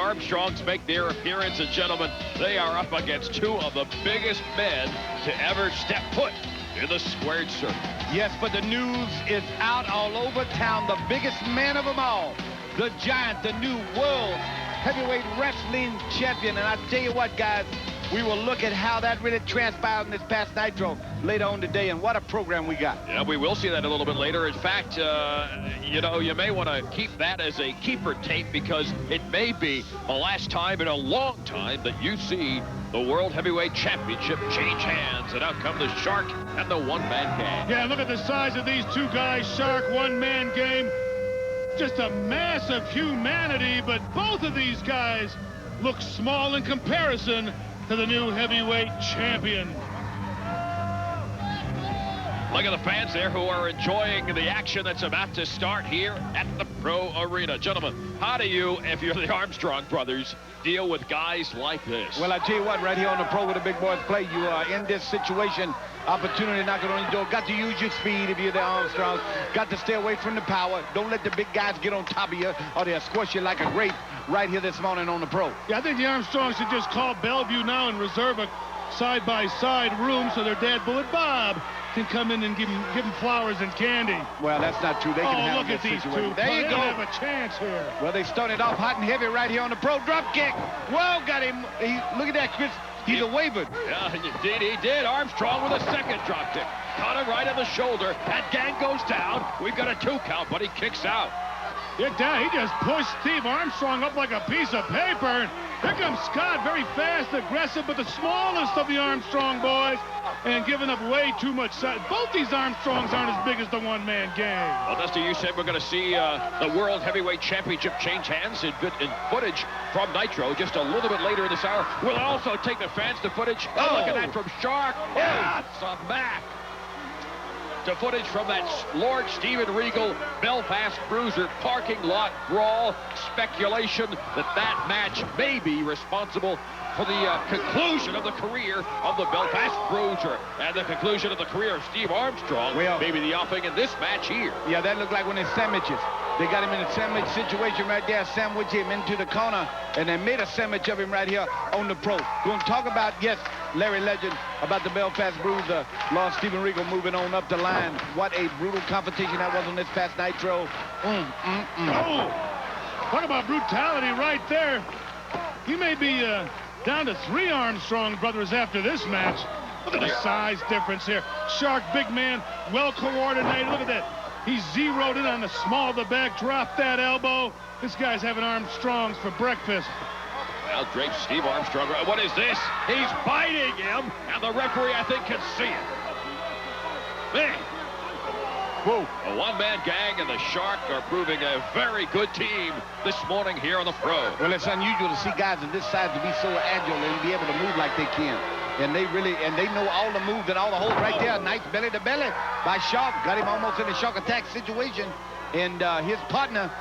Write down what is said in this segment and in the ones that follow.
Armstrongs make their appearance, and gentlemen, they are up against two of the biggest men to ever step foot in the squared circle. Yes, but the news is out all over town. The biggest man of them all, the Giant, the new world heavyweight wrestling champion. And I tell you what, guys, we will look at how that really transpired in this past Nitro later on today, and what a program we got. Yeah, we will see that a little bit later. In fact, you know, you may want to keep that as a keeper tape, because it may be the last time in a long time that you see the World Heavyweight Championship change hands. And out come the Shark and the one-man gang. Yeah, look at the size of these two guys. Shark, one-man game. Just a mass of humanity, but both of these guys look small in comparison to the new heavyweight champion. Look at the fans there who are enjoying the action that's about to start here at the Pro Arena. Gentlemen, how do you, if you're the Armstrong brothers, deal with guys like this? Well, I tell you what, right here on the Pro where the big boys play, you are in this situation, opportunity knocking on your door. Got to use your speed if you're the Armstrongs. Got to stay away from the power. Don't let the big guys get on top of you, or they'll squash you like a grape right here this morning on the Pro. Yeah, I think the Armstrongs should just call Bellevue now and reserve a side-by-side room so their dad, Bullet Bob, can come in and give him flowers and candy. Well, that's not true. They can handle look at this these situation. two. There you They go. don't have a chance here. Well, they started off hot and heavy right here on the Pro. Drop kick. Well, got him. Look at that, Chris. He's a wavered. Yeah, indeed he did. Armstrong with a second drop kick. Caught him right in the shoulder. That gang goes down. We've got a 2 count, but he kicks out. Get down. He just pushed Steve Armstrong up like a piece of paper. Here comes Scott, very fast, aggressive, but the smallest of the Armstrong boys, and giving up way too much size. Both these Armstrongs aren't as big as the one-man gang. Well, Dusty, you said we're going to see the World Heavyweight Championship change hands in footage from Nitro just a little bit later in this hour. We'll also take the fans to footage. Oh, look at that from Shark. Oh, smack. To footage from that Lord Steven Regal Belfast Bruiser parking lot brawl. Speculation that match may be responsible for the conclusion of the career of the Belfast Bruiser and the conclusion of the career of Steve Armstrong. Well, maybe the offing in this match here. Yeah, that looked like one of the sandwiches. They got him in a sandwich situation right there, sandwich him into the corner, and they made a sandwich of him right here on the Pro. Going to talk about, yes, Larry Legend, about the Belfast Bruiser, Lord Steven Regal moving on up the line. What a brutal competition that was on this past Nitro. Oh, talk about brutality right there. He may be down to 3 Armstrong brothers after this match. Look at the size difference here. Shark, big man, well coordinated. Look at that. He zeroed in on the small of the back, dropped that elbow. This guy's having Armstrongs for breakfast. Now drapes Steve Armstrong. What is this? He's biting him, and the referee, I think, can see it. Man. Whoa. The one-man gang and the Shark are proving a very good team this morning here on the Pro. Well, it's unusual to see guys of this size to be so agile and be able to move like they can. And they know all the moves and all the holds right there. Nice belly to belly by Shark. Got him almost in a Shark attack situation. And his partner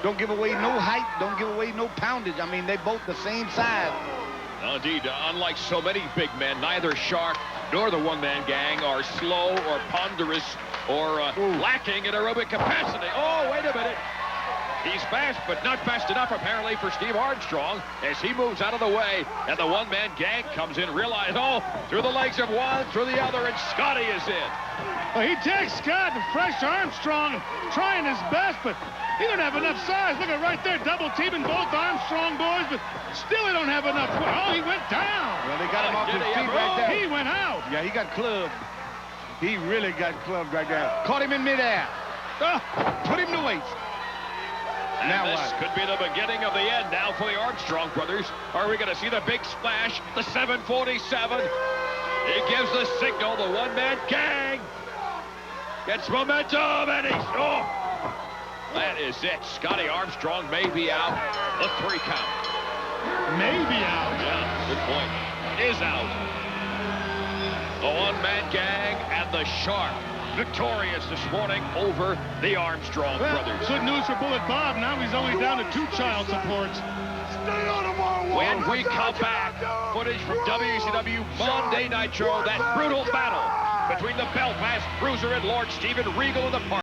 don't give away no height, don't give away no poundage. I mean, they both the same size. No, indeed, unlike so many big men, neither Shark nor the one-man gang are slow or ponderous or lacking in aerobic capacity. Oh, wait a minute. He's fast, but not fast enough, apparently, for Steve Armstrong as he moves out of the way. And the one-man gang comes in, realize, oh, through the legs of one, through the other, and Scotty is in. Well, he takes Scott and fresh Armstrong, trying his best, but he don't have enough size. Look at right there, double teaming both Armstrong boys, but still he don't have enough. Oh, he went down. Well, they got him off his feet right there. He went out. Yeah, he got clubbed. He really got clubbed right there. Caught him in midair. Put him to waste. And now this what? could be the beginning of the end now for the Armstrong brothers. Are we going to see the big splash, the 747? He gives the signal, the one-man gang gets momentum, and he's, oh, that is it. Scotty Armstrong may be out. The 3 count. Maybe out. Yeah, good point. Is out. The one-man gang and the Shark victorious this morning over the Armstrong brothers. Good news for Bullet Bob. Now he's only down to 2 child supports. When we come back, footage from WCW Monday Nitro, that brutal battle between the Belfast Bruiser and Lord Steven Regal in the park.